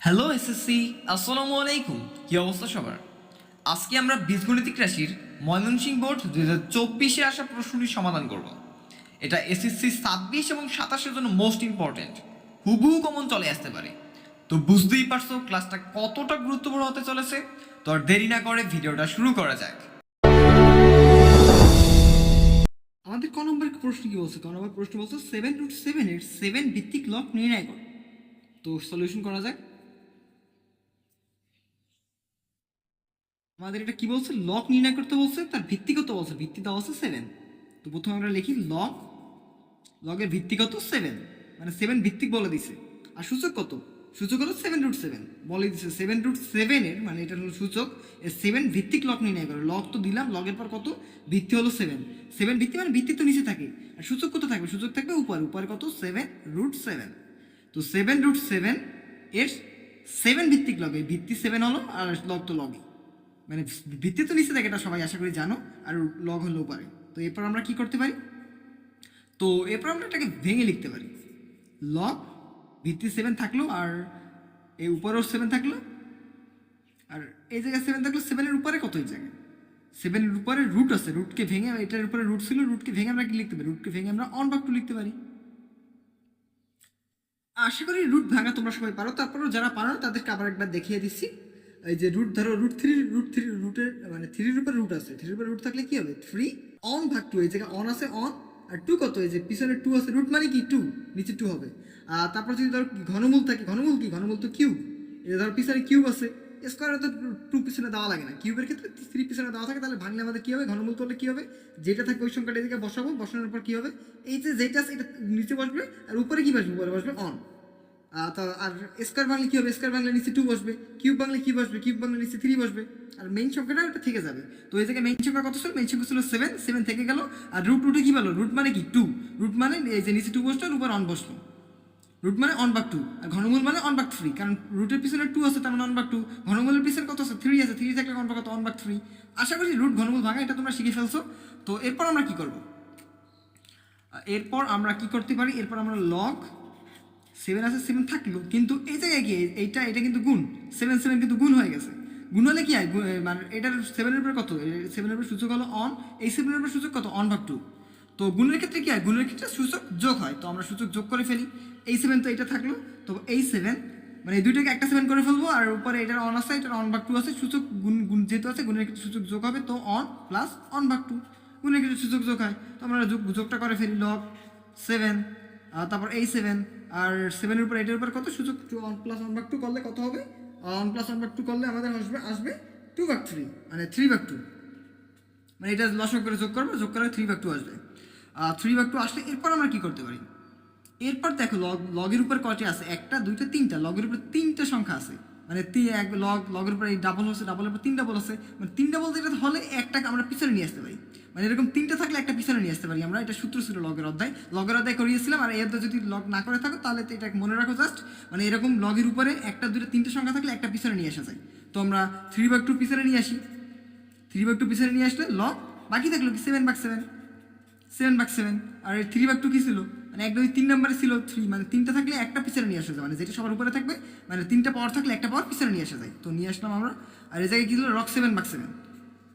Hello SSC, আসসালামু আলাইকুম। কি অবস্থা সবার? আজকে আমরা বীজগণিতিক রাশির ময়মনসিংহ বোর্ড 2024-এ আসা প্রশ্নটি সমাধান করব। এটা এসএসসি 26 এবং 27-এর জন্য মোস্ট ইম্পর্টেন্ট, হুবহু কমন চলে আসতে পারে। তো বুঝতেই পারছো ক্লাসটা কতটা গুরুত্বপূর্ণ হতে চলেছে। তো আর দেরি না করে ভিডিওটা শুরু করা যাক। আমাদের ক নম্বর প্রশ্ন কি বলছে? ক নম্বর প্রশ্ন বলছে 7√7 এর 7 ভিত্তিক লব নির্ণয় করো। তো সলিউশন করা যাক। আমাদের এটা কি বলছে? লগ নির্ণয় করতে বলছে, তার ভিত্তি কত বলছে? ভিত্তি দেওয়া আছে 7। তো প্রথমে আমরা লিখি লগের ভিত্তি কত? 7, মানে 7 ভিত্তিক বলে দিছে। আর সূচক কত? সূচক হলো 7√7 বলে দিছে। 7√7 এর মানে এটা হলো সূচক, এর 7 ভিত্তিক লগ নির্ণয় করে। লগ তো দিলাম, লগের পর কত? ভিত্তি হলো 7। 7 ভিত্তি মানে ভিত্তি তো নিচে থাকে, আর সূচক কত থাকবে? সূচক থাকবে উপরে কত? 7√7। তো 7√7 এর 7 ভিত্তিক লগে, ভিত্তি 7 হলো আর লগ তো লগই, মানে ভিত্তি তো নিচে থাকে, এটা সবাই আশা করি জানো, আর লগ হলেও পারে। তো এরপর আমরা কি করতে পারি? তো এরপর আমরা এটাকে ভেঙে লিখতে পারি। লগ ভিত্তি 7 থাকলো, আর এই উপরেও 7 থাকলো, আর এই জায়গায় 7 থাকলো। 7-এর উপরে কত? এই জায়গায় 7-এর উপরে রুট আছে, রুটকে ভেঙে, এটার উপরে রুট ছিল, রুটকে ভেঙে আমরা কি লিখতে পারি? রুটকে ভেঙে আমরা 1/2 লিখতে পারি। আশা করি রুট ভাঙা তোমরা সবাই পারো। তারপরও যারা পারো তাদেরকে আবার একবার দেখিয়ে দিচ্ছি। এই যে রুট ধরো, রুট থ্রি রুটের মানে থ্রির উপরে রুট আছে, থ্রির উপরে রুট থাকলে কি হবে? 3/2। এই জায়গায় অন আছে, অন, আর 2 কত? এই যে পিছনে 2 আছে, রুট মানে কি 2, নিচে 2 হবে। আর তারপর যদি ধরো ঘনমূল থাকে, ঘনমূল কি? ঘনমূল তো কিউব। এই যে ধরো পিছনে কিউব আছে, স্কোয়ারে তো 2 পিছনে দেওয়া লাগে না, কিউবের ক্ষেত্রে 3 পিছনে দেওয়া থাকে। তাহলে ভাঙলে আমাদের কি হবে? ঘনমূল করলে কি হবে? যেটা থাকবে ওই সংখ্যাটা এদিকে বসাবো, বসানোর পর কি হবে? এই যে যেটা আছে এটা নিচে বসবে, আর উপরে কি বসবে? উপরে বসবে অন। তো আর স্কোয়ার বাংলা কী হবে? স্কোয়ার বাংলা নিচে 2 বসবে। কিউব বাংলা কি বসবে? কিউব বাংলা নিচে 3 বসবে। আর মেইন সংখ্যাটা ওটা থেকে যাবে। তো এই জায়গায় মেইন সংখ্যা কত ছিল? মেইন সংখ্যা ছিল 7, 7 থেকে গেল। আর রুটে কি বলো? রুট মানে কি 2। রুট মানে এই যে নিচে 2 বসলো, আর উপর অন বসলো। রুট মানে 1/2, আর ঘনমূল মানে 1/3, কারণ রুটের পিছনে 2 আছে, তার মানে 1/2। ঘনমূলের পিছনে কত আছে? 3 আছে, 3 থাকলে কত? 1/3। আশা করি রুট ঘনমূল ভাঙা এটা তোমরা শিখে ফেলছো। তো এরপর আমরা কি করব? এরপর আমরা কি করতে পারি? এরপর আমরা লগ 7 আছে, 7 থাকলো, কিন্তু এই জায়গায় কি? এটা কিন্তু গুণ। 7 কিন্তু গুণ হয়ে গেছে। গুণ হলে কি হয়? মানে এটার 7-এর উপরে কত? 7-এর উপরে সূচক হলো অন, এই 7-এর উপরে সূচক কত? 1/2। তো গুণের ক্ষেত্রে কি হয়? গুণের ক্ষেত্রে সূচক যোগ হয়, তো আমরা সূচক যোগ করে ফেলি। এই 7 তো এটা থাকলো, তো এই 7 মানে এই দুইটাকে একটা 7 করে ফেলবো, আর উপরে এটার অন আছে, এটার 1/2 আছে। সূচক গুণ যেহেতু আছে, গুণের ক্ষেত্রে সূচক যোগ হবে, তো অন প্লাস 1/2। গুণের ক্ষেত্রে সূচক যোগ হয়, তো আমরা যোগটা করে ফেলি। লগ 7, তারপর এই 7, আর 7-এর উপর এটার উপর কত? সূচক 1 প্লাস 1/2 করলে কত হবে? 1 প্লাস 1/2 করলে আমাদের আসবে 2/3, মানে 3/2। মানে এটা লসক করে যোগ করবো, যোগ করে 3/2 আসবে। 3/2 আসলে এরপর আমরা কি করতে পারি? এরপর দেখো লগের উপর কয়টি আছে? 1টা 2টা 3টা, লগের উপর 3টে সংখ্যা আছে। মানে লগের উপর এই ডাবল হচ্ছে, ডাবলের উপর 3 ডাবল আছে, মানে 3 ডাবল যেটা হলে একটাকে আমরা পিছনে নিয়ে আসতে পারি। মানে এরকম 3টা থাকলে একটা পিছনে নিয়ে আসতে পারি আমরা। এটা সূত্র ছিল লগের অধ্যায় করিয়েছিলাম। আর এর যদি লগ না করে থাকো তাহলে তো এটা মনে রাখো জাস্ট, মানে এরকম লগের উপরে 1টা 2টা 3টে সংখ্যা থাকলে একটা পিছনে নিয়ে আসা যায়। তো আমরা 3/2 পিছনে নিয়ে আসি। 3/2 পিছনে নিয়ে আসলে লগ বাকি থাকলো কি? 7/7, 7/7। আর 3/2 কি ছিল? মানে 1 2 3 নম্বরে ছিল 3, মানে 3টা থাকলে একটা পিছনে নিয়ে আসা যায়, মানে যেটা সবার উপরে থাকবে, মানে 3টা পাওয়ার থাকলে একটা পাওয়ার পিছনে নিয়ে আসা যায়। তো নিয়ে আসলাম আমরা। আর এই জায়গায় কি ছিল? লগ 7/7,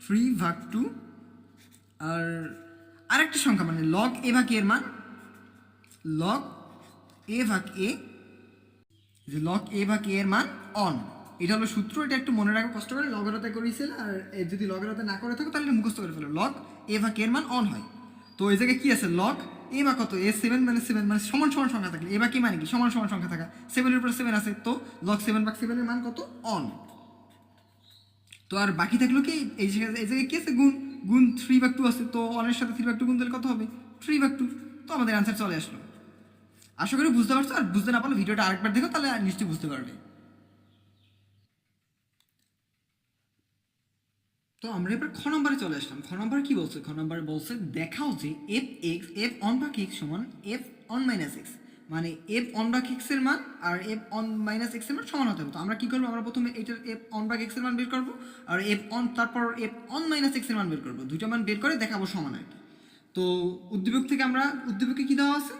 3/2। আর আরেকটা সংখ্যা, মানে লগ a ভাগ a এর মান, লগ a ভাগ a, যে লগ a ভাগ a এর মান অন। এটা হলো সূত্র, এটা একটু মনে রাখো কষ্ট করে। লগের হাতে করেছিল, আর যদি লগের হাতে না করে থাকো তাহলে এটা মুখস্থ করে ফেলো। লগ a ভাগ a এর মান অন হয়। তো এই জায়গায় কি আছে? লগ a বা কত? a 7, মানে 7 মানে সমান সমান সংখ্যা থাকলে a বা কি মানে কি? সমান সমান সংখ্যা থাকা। 7-এর উপরে 7 আছে, তো লগ 7/7 এর মান কত? অন। তো আর বাকি থাকলো কি? এই জায়গায় কি আছে? গুণ 3/2 আছে, তো অনের সাথে 3/2 গুণ দিলে কত হবে? 3/2। তো আমাদের অ্যান্সার চলে আসলো। আশা করি বুঝতে পারছো। আর বুঝতে না পারলে ভিডিওটা আরেকবার দেখো, তাহলে নিশ্চয়ই বুঝতে পারবে। তো আমরা এবার খ নম্বরে চলে আসলাম। খ নম্বরে কি বলছে? খ নম্বরে বলছে দেখাও যে এফ অন ভাগ এক্স সমান এফ অন মাইনাস এক্স, মানে এফ অন ভাগ এক্স এর মান আর এফ অন মাইনাস এক্স এর মান সমান হতে হবে। তো আমরা কি করবো? আমরা প্রথমে এটার এফ অন ভাগ এক্স এর মান বের করবো, আর তারপর এফ অন মাইনাস এক্স এর মান বের করবো। দুইটা মান বের করে দেখাবো সমান আর কি। তো উদ্দীপক থেকে আমরা, উদ্দীপকে কি দেওয়া আছে?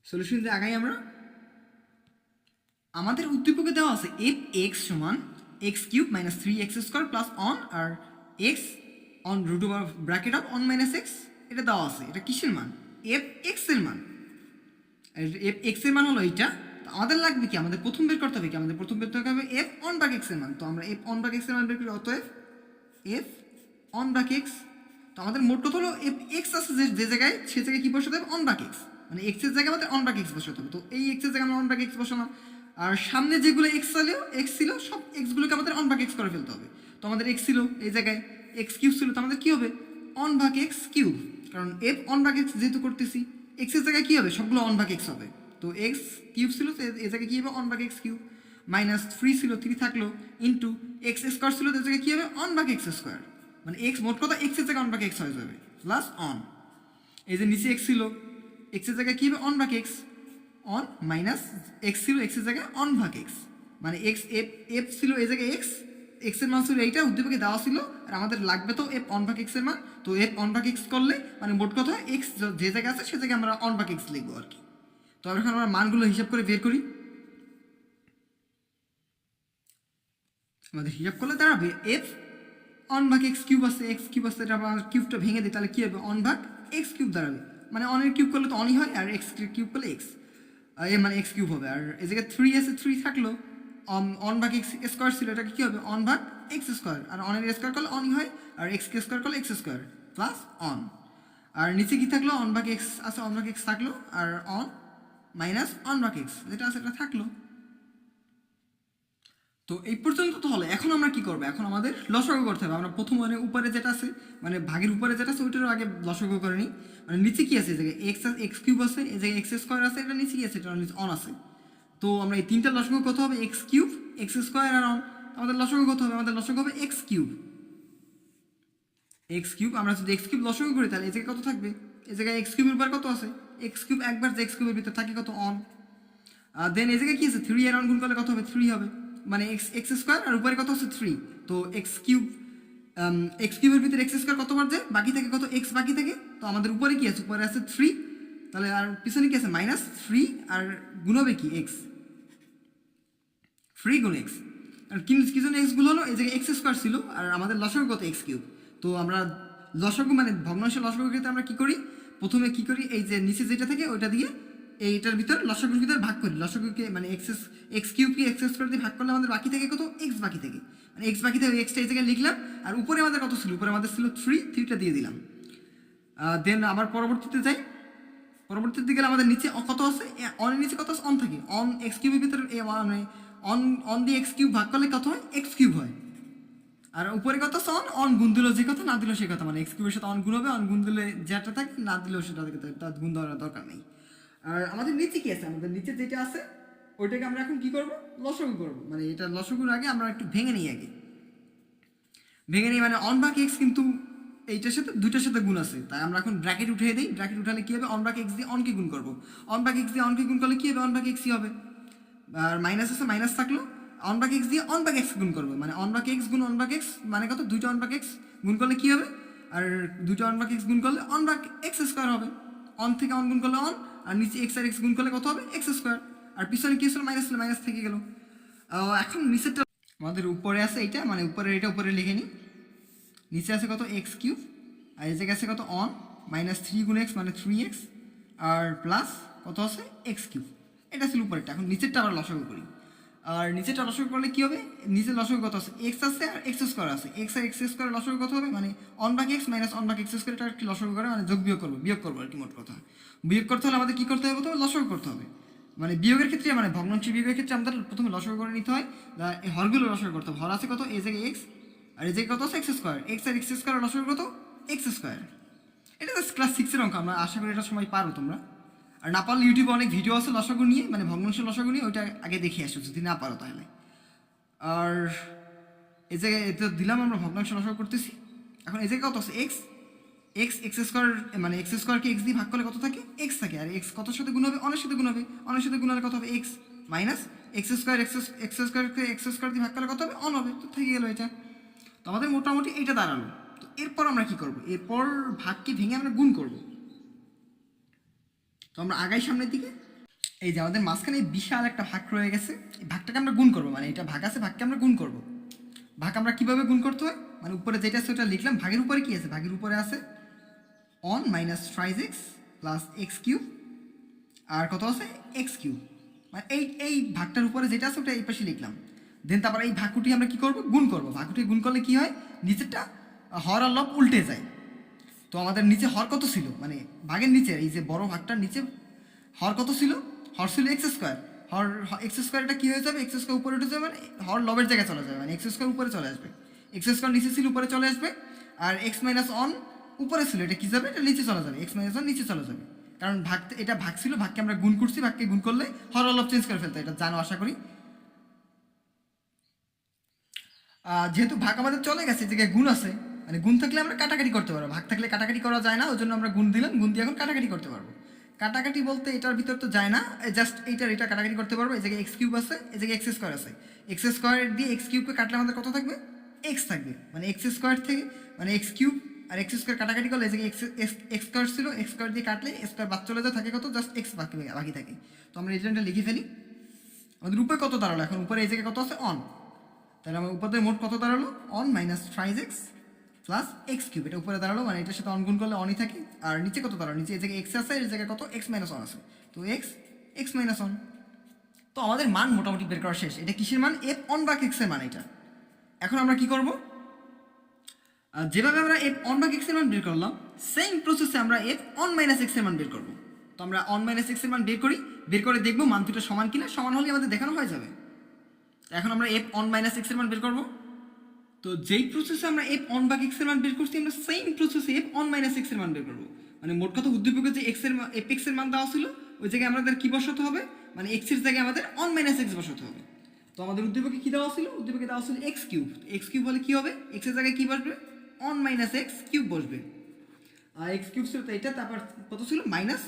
সলিউশন দিয়ে আগাই আমরা। আমাদের উদ্দীপকে দেওয়া আছে এফ এক্স সমান x cube minus 3x square plus one আর x one root over bracket of one minus x, এটা দেওয়া আছে। এটা কিসের মান? এফ এক্স এর মান। এফ এক্স এর মান হলো এইটা। তো আমাদের লাগবে কি, আমাদের প্রথম বের করতে হবে কি, আমাদের প্রথম বের করতে হবে এফ অন বাক এক্স এর মান। তো আমরা এফ অন বাক এক্স এর মান বের করি, অতএব এফ অন বাক এক্স। তো আমাদের মোট কথা হলো এফ এক্স আছে যে জায়গায়, সে জায়গায় কি বসাতে হবে? অন বাক এক্স, মানে এক্স এর জায়গায় আমাদের অন বাক এক্স বসাতে হবে। তো এই এক্স এর জায়গায় আমরা অন বাক এক্স বসালাম, আর সামনে যেগুলো এক্স ছিল সব এক্সগুলোকে আমাদের অন বাক এক্স করে ফেলতে হবে। তো আমাদের এক্স ছিল এই জায়গায়, এক্স কিউব ছিল, তো আমাদের কি হবে? অন ভাগ এক্স কিউব, কারণ এফ অন ভাগ এক্স যেহেতু করতেছি, এক্স এর জায়গায় কি হবে? সবগুলো অন ভাগ এক্স হবে। তো এক্স কিউব ছিল, তো এর জায়গায় কি হবে? অন ভাগ এক্স কিউব। মাইনাস 3 ছিল, 3 থাকলো, ইন্টু এক্স স্কোয়ার ছিল, তো এর জায়গায় কি হবে? অন ভাগ এক্স স্কোয়ার, মানে এক্স মোট কথা এক্স এর জায়গায় অন ভাগ এক্স হয়ে যাবে, প্লাস অন। এই যে নিচে এক্স ছিল, এক্স এর জায়গায় কি হবে? অন ভাগ এক্স, অন মাইনাস এক্স ছিল এক্স এর জায়গায় অন ভাগ এক্স, মানে এক্স এফ এফ ছিল এই জায়গায় এক্স, এক্স এর মান ছিল এইটা, উদ্দীপকে দেওয়া ছিল, আর আমাদের লাগবে তো এফ অন ভাগ এক্স এর মান। তো এফ অন ভাগ এক্স করলে মানে মোট কথা এক্স যে জায়গায় আছে সে জায়গায় আমরা অন ভাগ এক্স লিখবো আর কি। তো এখন আমরা মানগুলো হিসাব করে বের করি। আমাদের হিসাব করলে দাঁড়াবে এফ অন ভাগ এক্স কিউব আছে, এক্স কিউব আছে, এটা আমরা কিউবটা ভেঙে দিই, তাহলে কি হবে? অন ভাগ এক্স কিউব দাঁড়াবে, মানে অনের কিউব করলে তো অনই হয়, আর এক্স কিউব করলে এক্স, এ মানে এক্স কিউব হবে। আর এই জায়গায় 3 আছে, 3 থাকলো, অন ভাগ এক্স স্কোয়ার ছিল, এটা কি হবে? অন ভাগ এক্স স্কোয়ার, আর অনের স্কোয়ার করলে অনই হয়, আর এক্স কে স্কোয়ার করলে এক্স স্কোয়ার প্লাস অন। আর নিচে কি থাকলো? অন ভাগ এক্স আছে, অন ভাগ এক্স থাকলো, আর অন মাইনাস অন ভাগ এক্স যেটা আছে এটা থাকলো। তো এই পর্যন্ত তো হলো। এখন আমরা কি করবো? এখন আমাদের লসাগু করতে হবে। আমরা প্রথম মানে উপরে যেটা আছে, মানে ভাগের উপরে যেটা আছে ওইটারও আগে লসাগু করে নিই। মানে নিচে কি আছে? এই জায়গায় এক্স কিউব আছে, এই জায়গায় এক্স স্কোয়ার আছে, এটা নিচে কি আছে? এটা নিচে অন আছে। তো আমরা এই তিনটা লসাগু কত হবে? এক্স কিউব, এক্স স্কোয়ার আর অন। আমাদের লসাগু কত হবে? আমাদের লসাগু হবে এক্স কিউব। এক্স কিউব, আমরা যদি এক্স কিউব লসাগু করি তাহলে এই জায়গায় কত থাকবে? এই জায়গায় এক্স কিউবের উপর কত আছে? এক্স কিউব একবার, যে এক্স কিউবের ভিতরে থাকে কত? অন। দেন এই জায়গায় কি আছে? 3 এর অন গুণ করলে কত হবে? 3 হবে, মানে এক্স এক্স স্কোয়ার, আর উপরে কত আছে? 3। তো এক্স কিউবের ভিতরে এক্স স্কোয়ার কতবার যায়? বাকি থাকে কত? এক্স বাকি থাকে। তো আমাদের উপরে কি আছে? উপরে আছে 3, তাহলে আর পিছনে কি আছে? মাইনাস 3, আর গুণ হবে কি? এক্স, 3 গুণ এক্স। আর কি জন্য এক্স গুণ হলো? এই জায়গায় এক্স স্কোয়ার ছিল, আর আমাদের লসাগু কত? X cube. তো আমরা লসাগু মানে ভগ্নাংশের লসাগু ক্ষেত্রে আমরা কি করি? প্রথমে কি করি? এই যে নিচে যেটা থাকে ওইটা দিয়ে এইটার ভিতর লসাগুর ভিতর ভাগ করি। লসাগুকে মানে এক্স কিউবকে এক্স স্কোয়ার দিয়ে ভাগ করলে আমাদের বাকি থাকে কত? এক্স বাকি থাকে, মানে এক্স বাকি থাকে, এক্সটা এই জায়গায় লিখলাম। আর উপরে আমাদের কত ছিল? উপরে আমাদের ছিল 3টা দিয়ে দিলাম। দেন আবার পরবর্তীতে যাই, পরবর্তীতে গেলে আমাদের নিচে কত আছে? অনের নিচে কত আছে? অন থাকে। অন এক্স কিউবের ভিতরে মানে অন দিয়ে এক্স কিউব ভাগ করলে কত হয়? এক্স কিউব হয়। আর উপরে কত আছে? অন গুণ দিল যে কথা, না দিল সে কথা, মানে এক্স কিউবের সাথে অন গুণ হবে, অন গুণ দিলে যেটা থাকে, না দিলেও সেটা থাকে, তার গুণ দেওয়ার দরকার নেই। আর আমাদের নিচে কি আছে? আমাদের নিচে যেটা আছে ওইটাকে আমরা এখন কি করবো? লসাগু করবো। মানে এটা লসাগুর আগে আমরা একটু ভেঙে নিই, আগে ভেঙে নিই। মানে অন ভাগ এক্স কিন্তু এইটার সাথে দুইটার সাথে গুণ আছে, তাই আমরা এখন ব্র্যাকেট উঠিয়ে দিই। ব্র্যাকেট উঠালে কি হবে? অন ভাগ এক্স দিয়ে অনকে গুণ করবো। অন ভাগ এক্স দিয়ে অনকে গুণ করলে কি হবে? অন ভাগ এক্সই হবে। আর মাইনাস আছে, মাইনাস থাকলো, অন ভাগ এক্স দিয়ে অন ভাগ এক্স গুণ করবো, মানে অন ভাগ এক্স গুণ অন ভাগ এক্স, মানে কত? দুইটা অন ভাগ এক্স গুণ করলে কি হবে? আর দুইটা অন ভাগ এক্স গুণ করলে অন ভাগ এক্স স্কোয়ার হবে। অন থেকে অন গুণ করলে অন, আর নিচে এক্স আর এক্স গুণ করলে কত হবে? X square. আর পিছনে কি ছিল? মাইনাস ছিল, মাইনাস থেকে গেল। এখন নিচেরটা আমাদের উপরে আছে এইটা, মানে উপরে এটা উপরে লিখে নিই। নিচে আছে কত? এক্স কিউব, আর এই জায়গায় আছে কত? অন মাইনাস 3 গুণ এক্স, মানে 3x, আর প্লাস কত আছে? X cube. এটা ছিল উপরেরটা। এখন নিচেরটা আবার লসাগু করি। আর নিচেরটা লসাগু করলে কি হবে? নিচের লসাগু কত আছে? এক্স আছে আর এক্স স্কোয়ার আছে। এক্স আর এক্স স্কোয়ার লসাগু কত হবে? মানে অন ভাগ এক্স মাইনাস অন ভাগ এক্স স্কোয়ার, এটা কি লসাগু করে, মানে যোগ বিয়োগ করবো আর কি। মোট কথা বিয়োগ করতে হলে আমাদের কি করতে হবে? প্রথমে লসাগু করতে হবে। মানে বিয়োগের ক্ষেত্রে, মানে ভগ্নাংশ বিয়োগের ক্ষেত্রে আমাদের প্রথমে লসাগু করে নিতে হয়। এই হরগুলো লসাগু করতে হবে। হর আছে কত? এই জায়গায় এক্স, আর এই জায়গায় কত আছে? X square. এক্স আর এক্স স্কোয়ার লসাগু কত? X square. এটা জাস্ট ক্লাস 6-এর অঙ্ক, আমরা আশা করি এটা সময় পারো তোমরা। আর না পারলে ইউটিউবে অনেক ভিডিও আছে লসাগু নিয়ে, মানে ভগ্নাংশের লসাগু নিয়ে, ওইটা আগে দেখে আসো যদি না পারো তাহলে। আর এই জায়গায় এটা দিলাম, আমরা ভগ্নাংশ লসাগু করতেছি। এখন এই জায়গায় কত আছে? এক্স, এক্স স্কোয়ার, মানে এক্স স্কোয়ারকে এক্স দিয়ে ভাগ করলে কত থাকে? এক্স থাকে। আর এক্স কত সাথে গুণ হবে? অনের সাথে গুণ হবে। অনের সাথে গুণ হলে কত হবে? এক্স মাইনাস এক্স স্কোয়ারকে এক্স স্কোয়ার দিয়ে ভাগ করলে কত হবে? অন হবে। তো থেকে গেলো এটা। তো আমাদের মোটামুটি এইটা দাঁড়ালো। তো এরপর আমরা কি করব? এরপর ভাগকে ভেঙে আমরা গুণ করব। তো আমরা আগাই সামনের দিকে। এই যে আমাদের মাঝখানে এই বিশাল একটা ভাগ রয়ে গেছে, এই ভাগটাকে আমরা গুণ করবো, মানে এটা ভাগ আছে, ভাগকে আমরা গুণ করবো। ভাগ আমরা কিভাবে গুণ করতে হয়, মানে উপরে যেটা আছে ওটা লিখলাম, ভাগের উপরে কি আছে, ভাগের উপরে আছে on minus 5x plus x cube, আর কত আছে এক্স কিউব, মানে এই ভাগটার উপরে যেটা আছে ওটা এই পাশে লিখলাম। দেন তারপর এই ভাগটি আমরা কি করব, গুণ করব। ভাগটি গুণ করলে কি হয়, নিচেরটা হর আর লব উল্টে যায়। তো আমাদের নিচে হর কত ছিল, মানে ভাগের নিচে এই যে বড় ভাগটার নিচে হর কত ছিল, হর ছিল এক্স স্কোয়ার। হর এক্স স্কোয়ারটা কী হয়ে যাবে, এক্স স্কোয়ার উপরে উঠে যাবে, মানে হর লবের জায়গায় চলে যাবে, মানে এক্স স্কোয়ার উপরে চলে আসবে। এক্স স্কোয়ার নিচে ছিল উপরে চলে আসবে, আর এক্স মাইনাস অন উপরে ছিল, এটা কী যাবে, এটা নিচে চলে যাবে, এক্স মাইনাস অন নিচে চলে যাবে। কারণ ভাগ, এটা ভাগ ছিল, ভাগকে আমরা গুণ করছি, ভাগকে গুণ করলে হর লব চেঞ্জ করে ফেলতে, এটা জানো আশা করি। যেহেতু ভাগ আমাদের চলে গেছে, যে গুণ আছে, মানে গুণ থাকলে আমরা কাটাকাটি করতে পারবো, ভাগ থাকলে কাটাকাটি করা যায় না, ওই জন্য আমরা গুণ দিলাম, গুণ দিয়ে এখন কাটাকাটি করতে পারবো। কাটাকাটি বলতে এটার ভিতর তো যায় না, জাস্ট এটা কাটাকাটি করতে পারবো। এই জায়গায় এক্স কিউব আছে, এই জায়গায় এক্স স্কোয়ার আছে, এক্স স্কোয়ার দিয়ে এক্স কিউবকে কাটলে আমাদের কত থাকবে, এক্স থাকবে, মানে এক্স স্কোয়ার থেকে, মানে এক্স কিউব আর এক্স স্কোয়ার কাটাকাটি করলে এই জায়গায় এক্স স্কোয়ার ছিল, এক্স স্কোয়ার দিয়ে কাটলে স্কোয়ার বাদ চলে যায়, থাকে কত, জাস্ট এক্স বাকি থাকে। তো আমরা রিটার্নটা লিখে ফেলি। আমাদের উপরে কত দাঁড়ালো, এখন উপরে এই জায়গায় কত আছে অন, তাহলে আমার উপরে মোট কত দাঁড়ালো, on minus 5x plus x cube, এটা উপরে দাঁড়ালো, মানে এটার সাথে অন গুণ করলে অনই থাকে। আর নিচে কত দাঁড়ালো, নিচে এই জায়গায় এক্স আছে, এই জায়গায় কত এক্স মাইনাস অন আছে, তো এক্স মাইনাস অন। তো আমাদের মান মোটামুটি বের করা শেষ। এটা কিসের মান, এফ অন বা এক্সের মান এটা। এখন আমরা কি করব, যেভাবে আমরা এফ অন বা এক্সের মান বের করলাম, সেম প্রসেসে আমরা এফ অন মাইনাস এক্সের মান বের করবো। তো আমরা অন মাইনাস এক্সের মান বের করি, বের করে দেখবো মান দুটো সমান কিনা, সমান হলে আমাদের দেখানো হয়ে যাবে। এখন আমরা এফ অন মাইনাস এক্সের মান বের করবো। তো যেই প্রসেসে আমরা এফ অন বা এক্সের মান বের করছি, আমরা সেম প্রসেসে এফ অন মাইনাস এক্সের মান বের করবো। মানে মোট কথা উদ্দীপকে যে এফ এক্সের মান দেওয়া ছিল, ওই জায়গায় আমাদের কি বসাতে হবে, মানে এক্সের জায়গায় আমাদের অন মাইনাস এক্স বসাতে হবে। তো আমাদের উদ্দীপকে কি দেওয়া ছিল, উদ্দীপকে দেওয়া ছিল এক্স কিউব। এক্স কিউব হলে কি হবে, এক্সের জায়গায় কি বসবে, অন মাইনাস এক্স কিউব বসবে। আর এক্স কিউব ছিল তো এটা, তারপর কত ছিল মাইনাস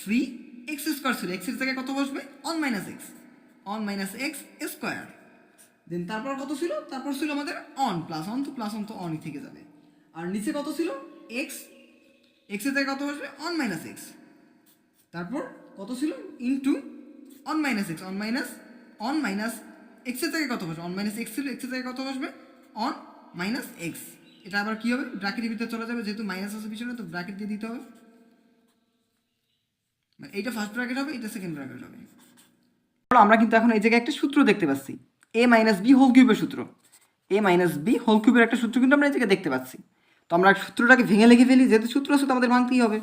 3x স্কোয়ার ছিল, এক্সের জায়গায় কত বসবে, অন মাইনাস এক্স স্কোয়ার। দেন তারপর কত ছিল, তারপর ছিল আমাদের অন প্লাস অন তো অনই থেকে যাবে। আর নিচে কত ছিল, এক্সের জায়গায় কত বসবে, অন মাইনাস এক্স, তারপর কত ছিল ইনটু অন মাইনাস এক্সের জায়গায় কত বসবে, অন মাইনাস এক্স ছিল, এক্সের জায়গায় কত বসবে, অন মাইনাস এক্স। এটা আবার কি হবে, ব্র্যাকেটের ভিতরে চলে যাবে, যেহেতু মাইনাস আছে পিছনে, তো ব্র্যাকেট দিয়ে দিতে হবে। মানে এইটা ফার্স্ট ব্র্যাকেট হবে, এটা সেকেন্ড ব্র্যাকেট হবে। আমরা কিন্তু এখন এই জায়গায় একটা সূত্র দেখতে পাচ্ছি, এ মাইনাস বি হোল কিউবের সূত্র, এ মাইনাস বি হোল কিউবের একটা সূত্র কিন্তু আমরা এই জায়গায় দেখতে পাচ্ছি। তো আমরা সূত্রটাকে ভেঙে লিখে ফেলি, যেহেতু সূত্র আছে তো আমাদের ভাঙতেই হবে।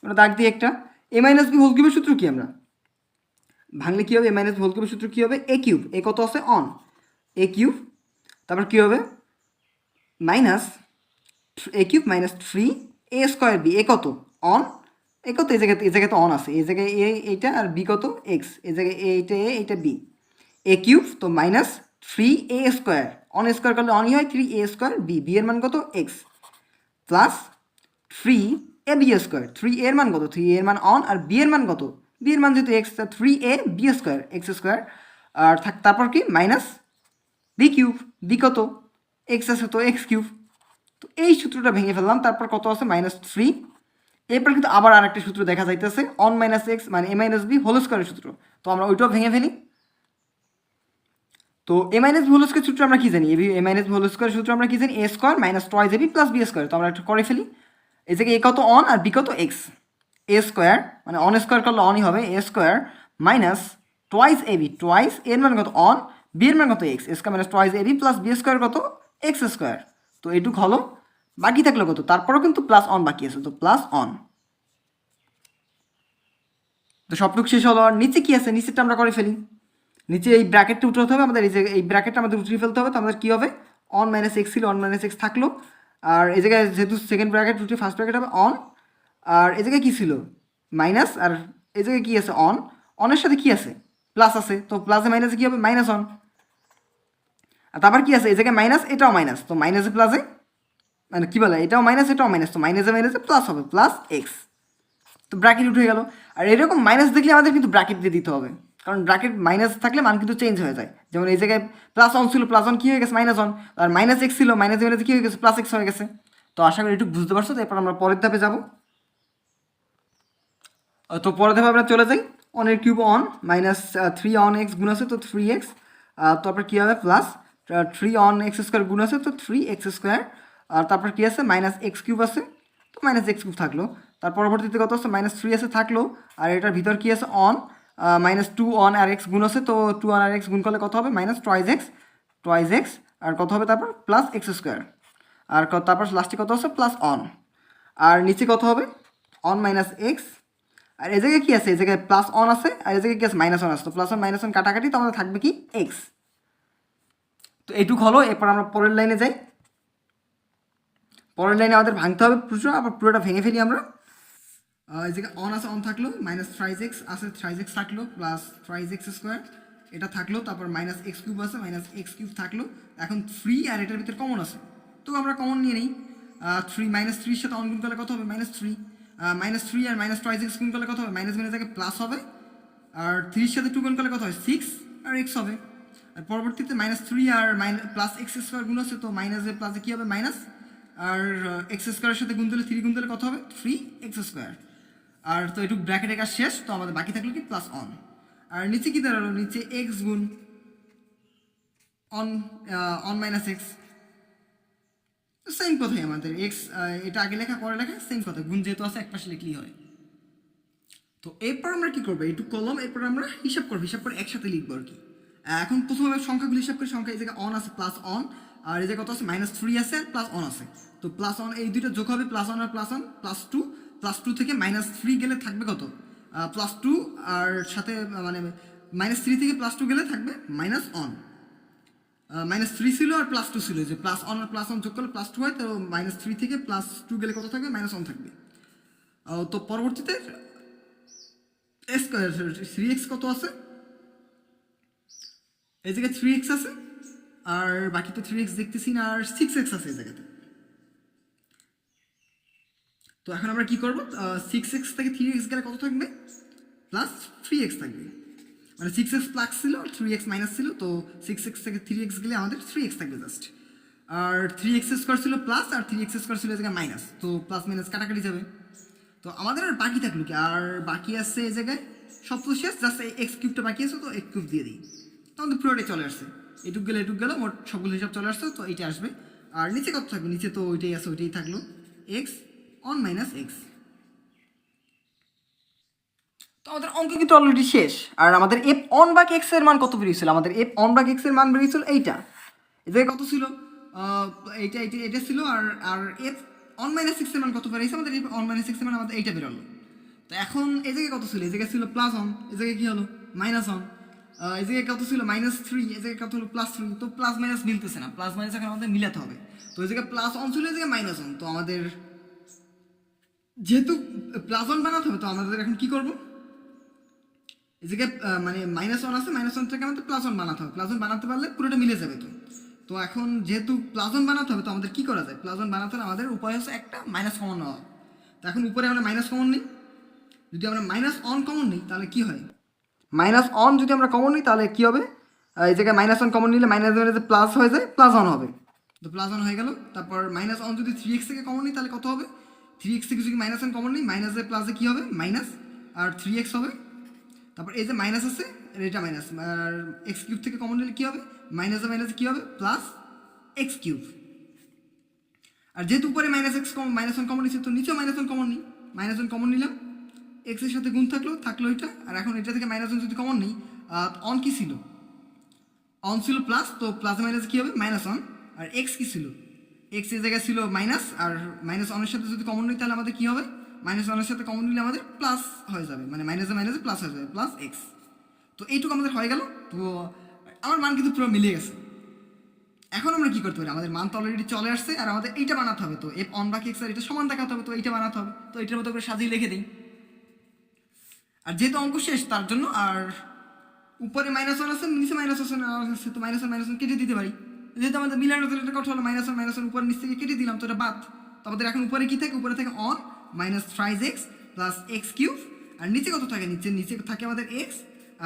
আমরা দাগ দিয়ে একটা, এ মাইনাস বি হোল কিউবের সূত্র কি, আমরা ভাঙলে কী হবে, এ মাইনাস বি হোল কিউবের সূত্র কী হবে, এ কিউব, এ কত আছে অন, এ কিউব, তারপর কী হবে minus A cube minus 3a square B, A কত অন, এ কত এই জায়গায় তো অন আছে, এই জায়গায় এ এইটা, আর বি কত এক্স, এই জায়গায় এইটা এ এইটা বি, এ কিউব, তো minus 3a square, on square করলে অনই হয়, 3a স্কোয়ার বি, বি এর মান কত এক্স, প্লাস 3ab স্কোয়ার, 3 এর মান কত, 3 এর মান অন, আর বি এর মান কত, বি এর মান যেহেতু x, 3ab square x square, আর তারপর কি মাইনাস বি কিউব, বি কত এক্স আছে তো এক্স কিউব। তো এই সূত্রটা ভেঙে ফেললাম, তারপর কত আছে মাইনাস 3। এরপর কিন্তু আবার আরেকটা সূত্র দেখা যাইতেছে, অন মাইনাস এক্স মানে এ মাইনাস বি হোল স্কোয়ারের সূত্র, তো আমরা ওইটাও ভেঙে ফেলি। তো a minus b whole square সূত্র আমরা কি জানি, a minus b whole square সূত্র আমরা কি জানি, a square minus twice a b plus b square. তো আমরা একটু করে ফেলি, এই জায়গায় এ কত অন আর বি কত এক্স, এ স্কোয়ার মানে অন স্কোয়ার করলে অনই হবে, a square minus twice a b, twice এর মান কত অন, বি এর মান কত x, square minus twice a b plus b square কত এক্স স্কোয়ার। তো এইটুক হলো, বাকি থাকলো কত, তারপরেও কিন্তু প্লাস অন বাকি আছে, তো প্লাস অন। তো সবটুকু শেষ হলো, আর নিচে কি আছে, নিচেরটা আমরা করে ফেলি। নিচে এই ব্র্যাকেটটা উঠাতে হবে আমাদের, এই ব্র্যাকেটটা আমাদের উঠিয়ে ফেলতে হবে। তো আমাদের কী হবে, অন মাইনাস এক্স ছিল, অন মাইনাস এক্স থাকলো, আর এই জায়গায় যেহেতু সেকেন্ড ব্র্যাকেট উঠে ফার্স্ট ব্র্যাকেট হবে অন, আর এই জায়গায় কী ছিল মাইনাস, আর এই জায়গায় কী আছে অন, অনের সাথে কী আছে প্লাস আছে, তো প্লাসে মাইনাসে কী হবে মাইনাস অন, আর তারপর কী আছে এই জায়গায় মাইনাস, এটাও মাইনাস, তো মাইনাসে প্লাসে মানে কী বলে, এটাও মাইনাস এটাও মাইনাস, তো মাইনাসে প্লাস হবে প্লাস এক্স, তো ব্র্যাকেট উঠে গেল। আর এরকম মাইনাস দেখলে আমাদের কিন্তু ব্র্যাকেট দিয়ে দিতে হবে, কারণ ব্র্যাকেট মাইনাস থাকলে মান কিন্তু চেঞ্জ হয়ে যায়। যেমন এই জায়গায় প্লাস অন ছিল, প্লাস অন কী হয়ে গেছে minus on, R minus x ছিল, মাইনাস মাইনাস কী হয়ে গেছে প্লাস এক্স হয়ে গেছে। তো আশা করি একটু বুঝতে পারছো। তো এরপর আমরা পরের ধাপে যাব। তো পরের ধাপে আমরা চলে যাই, অনের cube one minus 3 one x গুণ আছে তো 3x, তারপর কী হবে প্লাস 3 অন এক্স স্কোয়ার গুণ আছে তো 3x স্কোয়ার, আর তারপর কী আছে মাইনাস এক্স কিউব আছে তো মাইনাস এক্স কিউব থাকলো। তার পরবর্তীতে কত আছে মাইনাস 3 আছে থাকলো, আর এটার ভিতর কী আছে অন মাইনাস 2 অন আর এক্স গুণ আছে তো 2 অন আর এক্স গুণ করলে কত হবে মাইনাস টয়েস এক্স আর কত হবে তারপর প্লাস এক্স স্কোয়ার, আর তারপর লাস্টে কত আছে প্লাস অন, আর নিচে কত হবে অন মাইনাস এক্স, আর এই জায়গায় কী আছে এই জায়গায় প্লাস অন আছে আর এই জায়গায় কী আছে মাইনাস অন আছে, তো প্লাস অন মাইনাস অন কাটাকাটি তো আমাদের থাকবে কি এক্স। তো এইটুকু হলো, এরপর আমরা পরের লাইনে যাই। পরের লাইনে আমাদের ভাঙতে হবে পুরো, আবার পুরোটা ভেঙে ফেলি আমরা। এই জায়গায় অন আছে অন থাকলো, মাইনাস থ্রাইজ এক্স আছে থ্রাইজ এক্স থাকলো, প্লাস থ্রাইজ এক্স স্কোয়ার এটা থাকলো, তারপর মাইনাস এক্স কিউব আছে মাইনাস এক্স কিউব থাকলো। এখন 3 আর এটার ভিতরে কমন আছে তো আমরা কমন নিয়ে নিই। 3 মাইনাস 3 সাথে অন গুণ করলে কত হবে মাইনাস 3, মাইনাস 3 আর মাইনাস টয়েস এক্স গুণ করলে কত হবে মাইনাস মাইনাস থেকে প্লাস হবে, আর 3 সাথে 2 গুণ করলে কত হয় 6 আর এক্স হবে। আর পরবর্তীতে মাইনাস 3 আর মাইনাস প্লাস এক্স স্কোয়ার গুণ আছে তো মাইনাসে প্লাসে কী হবে মাইনাস, আর এক্স স্কোয়ারের সাথে গুণ দিলে 3 গুণ দিলে কত হবে 3x স্কোয়ার। আর তো একটু ব্র্যাকেটে কাজ শেষ, তো আমাদের বাকি থাকলো কি প্লাস অন, আর নিচে কী দাঁড়ালো নিচে এক্স গুণ অন মাইনাস এক্স, সেম কথাই আমাদের এক্স এটা আগে লেখা পরে লেখা সেম কথা, গুণ যেহেতু আছে এক পাশে লিখলেই হয়। তো এরপর আমরা কী করবো একটু কলম, এরপর আমরা হিসাব করবো, হিসাব করে একসাথে লিখবো আর কি। এখন প্রথমে সংখ্যাগুলো হিসাব করি, সংখ্যা এই জায়গায় অন আছে প্লাস অন, আর এই জায়গায় কত আছে মাইনাস 3 আছে আর প্লাস অন আছে, তো প্লাস অন এই দুটো যোগ হবে প্লাস অন আর প্লাস অন প্লাস টু থেকে মাইনাস 3 গেলে থাকবে কত প্লাস 2, আর সাথে মানে মাইনাস 3 থেকে প্লাস 2 গেলে থাকবে মাইনাস অন, মাইনাস 3 ছিল আর প্লাস 2 ছিল, যে প্লাস অন আর প্লাস অন যোগ করলে প্লাস 2 হয়, তো মাইনাস 3 থেকে প্লাস 2 গেলে কত থাকবে মাইনাস অন থাকবে। তো পরবর্তীতে স্কোয়ার 3x কত আছে এই জায়গায় 3x আছে, আর বাকি তো 3x দেখতেছি না, আর 6x আছে এই জায়গাতে। তো এখন আমরা কি করবো 6x থেকে 3x গেলে কত থাকবে প্লাস 3x থাকবে, মানে 6x প্লাস ছিল 3x মাইনাস ছিল, তো 6x থেকে 3x গেলে আমাদের 3x থাকবে জাস্ট, আর 3x স্কোয়ার ছিল প্লাস আর 3x স্কোয়ার ছিল এই জায়গায় মাইনাস, তো প্লাস মাইনাস কাটাকাটি যাবে। তো আমাদের আর বাকি থাকলো কি, আর বাকি আছে এই জায়গায় সব তো শেষ, জাস্ট এই এক্স কিউবটা বাকি আছে, তো এক্স কিউব দিয়ে দিই, তো আমাদের পুরোটাই চলে আসছে, এটুক গেলে মোট সবগুলো হিসাব চলে আসছে, তো এইটা আসবে। আর নিচে কত থাকবে নিচে তো ওইটাই আছে ওইটাই থাকলো এক্স অন মাইনাস এক্স। তো আমাদের অঙ্ক কিন্তু অলরেডি শেষ, আর আমাদের এফ অন বাক এক্স এর মান কত বেরিয়েছিল, আমাদের এফ অন বাক এক্স এর মান বেরিয়েছিল এইটা, এই জায়গায় কত ছিল এইটা এইটা এটা ছিল, আর এফ অন মাইনাস সিক্স এর মান কত বেরিয়েছে আমাদের এফ অন মাইনাস সিক্স এর মান আমাদের এইটা বেরোলো। তো এখন এই জায়গায় কত ছিল এই জায়গায় ছিল প্লাস অন, এই জায়গায় কী হলো মাইনাস অন, এই জায়গায় কত ছিল মাইনাস 3, এই জায়গায় কত হলো প্লাস 3, তো প্লাস মাইনাস মিলতেছে না, প্লাস মাইনাস এখন আমাদের মিলাতে হবে, তো এই জায়গায় প্লাস অন ছিল এই জায়গায় মাইনাস অন, তো আমাদের যেহেতু প্লাস অন বানাতে হবে তো আমাদের এখন কী করবো এই জায়গায় মানে মাইনাস ওয়ান আছে মাইনাস ওয়ান থেকে আমাদের প্লাস ওয়ান বানাতে হবে, প্লাস ওয়ান বানাতে পারলে পুরোটা মিলে যাবে। তো এখন যেহেতু প্লাস ওয়ান বানাতে হবে তো আমাদের কী করা যায়, প্লাস ওয়ান বানাতে হলে আমাদের উপায় হচ্ছে একটা মাইনাস কমন নেওয়া। তো এখন উপরে আমরা মাইনাস কমন নিই, যদি আমরা মাইনাস অন কমন নিই তাহলে কী হয়, মাইনাস অন যদি আমরা কমন নিই তাহলে কী হবে এই জায়গায় মাইনাস ওয়ান কমন নিলে মাইনাস মাইনাসে প্লাস হয়ে যায় প্লাস ওয়ান হবে, তো প্লাস ওয়ান হয়ে গেল। তারপর মাইনাস অন যদি 3x থেকে কমন নিই তাহলে কত হবে 3x থেকে যদি মাইনাস ওয়ান কমন নিই মাইনাসে প্লাসে কী হবে মাইনাস আর 3x হবে, তারপর এই যে মাইনাস আছে এটা মাইনাস, আর এক্স কিউব থেকে কমন নিলে কী হবে মাইনাসে মাইনাসে কী হবে প্লাস এক্স কিউব, আর যেহেতু উপরে মাইনাস ওয়ান কমন নিচ্ছে তো নিচেও মাইনাস ওয়ান কমন নিই, মাইনাস ওয়ান কমন নিলাম এক্সের সাথে গুণ থাকলো এটা, আর এখন এটা থেকে মাইনাস ওয়ান যদি কমন নিই অন কী ছিল অন ছিল প্লাস, তো প্লাস মাইনাসে কী হবে মাইনাস ওয়ান, আর এক্স কী ছিল এক্স এর জায়গায় ছিল মাইনাস, আর মাইনাস ওয়ানের সাথে যদি কমন নিই তাহলে আমাদের কী হবে মাইনাস ওয়ানের সাথে কমন নিলে আমাদের প্লাস হয়ে যাবে, মানে মাইনাসে প্লাস হয়ে যাবে প্লাস এক্স। তো এইটুকু আমাদের হয়ে গেল, তো আমার মান কিন্তু পুরো মিলে গেছে। এখন আমরা কী করতে পারি আমাদের মান তো অলরেডি চলে আসছে, আর আমাদের এইটা বানাতে হবে, তো এফ অন বাকি এক্স আর এটা সমান দেখাতে হবে, তো এইটা বানাতে হবে, তো এইটার মতো করে সাজিয়ে লিখে দিই। আর যেহেতু অঙ্ক শেষ তার জন্য, আর উপরে মাইনাস ওয়ান আছে নিচে মাইনাস ওয়ান আছে, তো মাইনাস ওয়ান কেটে দিতে পারি, যেহেতু আমাদের মিলানোর জন্য এটা কত হলো মাইনাস ওয়ান উপরে নিচ থেকে কেটে দিলাম, তো এটা বাদ। তো আমাদের এখন উপরে কী থাকে উপরে থাকে one minus thrice x plus x cube, আর নিচে কত থাকে নিচে থাকে আমাদের এক্স,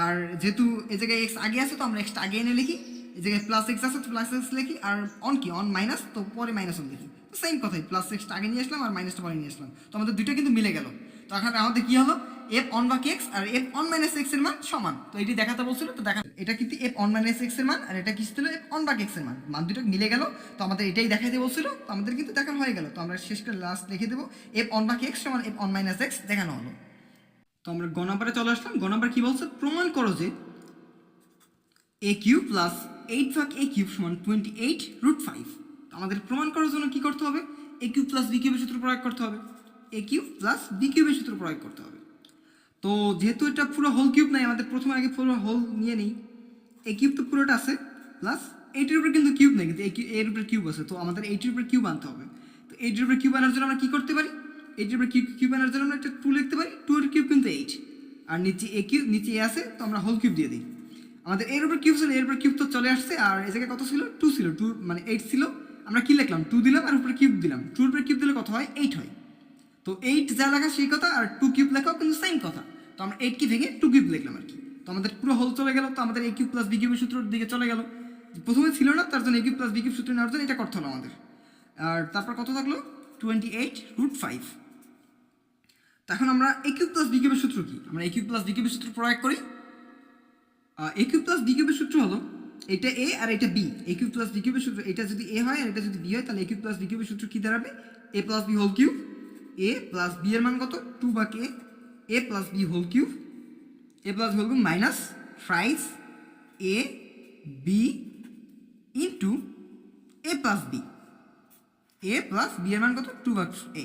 আর যেহেতু এই জায়গায় এক্স আগে আছে তো আমরা এক্সটা আগে এনে লিখি, এই জায়গায় প্লাস এক্স আছে তো প্লাস এক্স লিখি, আর অন কি অন মাইনাস তো পরে মাইনাস ওয়ান লিখি, তো সেম কথাই প্লাস এক্সটা আগে নিয়ে আসলাম আর মাইনাসটা পরে নিয়ে আসলাম, তো আমাদের দুটো কিন্তু মিলে গেল। তো এখন আমাদের কী হলো এফ অন বাকি x R F on minus x এর মান সমান। তো এটি দেখাতে বলছিল, তো দেখা এটা কিন্তু এফ অন মাইনাস এক্স এর মান আর এটা কি ছিল এফ অন বাকি এক্স এর মান, মান দুটো মিলে গেল। তো আমাদের এটাই দেখাইতে বলছিল, তো আমাদের কিন্তু দেখা হয়ে গেল। তো আমরা শেষ করে লাস্ট লিখে দেবো এফ অন বাকি এক্স সমান এফ অন মাইনাস এক্স দেখানো হলো। তো আমরা গ নাম্বারে চলে আসলাম। গ নাম্বার কি বলছে, প্রমাণ করো যে এ কিউব প্লাস 8 ভাগ এ কিউব সমান 28√5। তো আমাদের প্রমাণ করার জন্য কি করতে হবে, এ কিউব প্লাস বি কিউবের সূত্র প্রয়োগ করতে হবে, এ কিউব প্লাস বি কিউবের সূত্র প্রয়োগ করতে হবে। তো যেহেতু এটা পুরো হোল কিউব নাই, আমাদের প্রথমে আগে পুরো হোল নিয়ে নিই। এ কিউব তো পুরোটা আছে, প্লাস এইটির উপরে কিন্তু কিউব নেই, কিন্তু এর উপরে কিউব আছে। তো আমাদের এইটির উপরে কিউব আনতে হবে। তো এইটির উপরে কিউব আনার জন্য আমরা কি করতে পারি, এইটির উপরে কিউব আনার জন্য আমরা একটা 2 লিখতে পারি। 2 এর কিউব কিন্তু 8, আর নিচে এ কিউব, নিচে এ আছে, তো আমরা হোল কিউব দিয়ে দিই। আমাদের এর উপরে কিউব ছিল, এর উপরে কিউব তো চলে আসছে, আর এই জায়গায় কত ছিল 2 ছিল, 2 মানে 8 ছিল। আমরা কি লিখলাম 2 দিলাম আর উপরে কিউব দিলাম, 2 এর উপরে কিউব দিলে কত হয় 8 হয়। তো 8 যা লেখা সেই কথা, আর 2 কিউব লেখাও কিন্তু সেম কথা। তো আমরা 8 কি ভেঙে 2 কিউব লিখলাম আর কি। তো আমাদের পুরো হোল চলে গেল। তো আমাদের এ কিউব প্লাস বি কিউবের সূত্রের দিকে চলে গেল। প্রথমে ছিল না, তার জন্য এ কিউব প্লাস বি কিউব সূত্র নেওয়ার জন্য এটা করতে হলো আমাদের। আর তারপর কত থাকলো 28√5। তো এখন আমরা এ কিউব প্লাস বি কিউবের সূত্র কি, আমরা এ কিউব প্লাস বি কিউবের সূত্র প্রয়োগ করি। এ কিউব প্লাস বি কিউবের সূত্র হলো এটা এ আর এটা বি। এ কিউব প্লাস বি কিউবের সূত্র, এটা যদি এ হয় আর এটা যদি বি হয়, তাহলে এ কিউব প্লাস বি কিউবের সূত্র কি দাঁড়াবে, a plus b whole cube. A plus b এর মান কত 2 বা কে, a plus b whole cube, a plus b whole cube minus 5 a b into a plus b. A plus b এর মান কত 2 বা এ,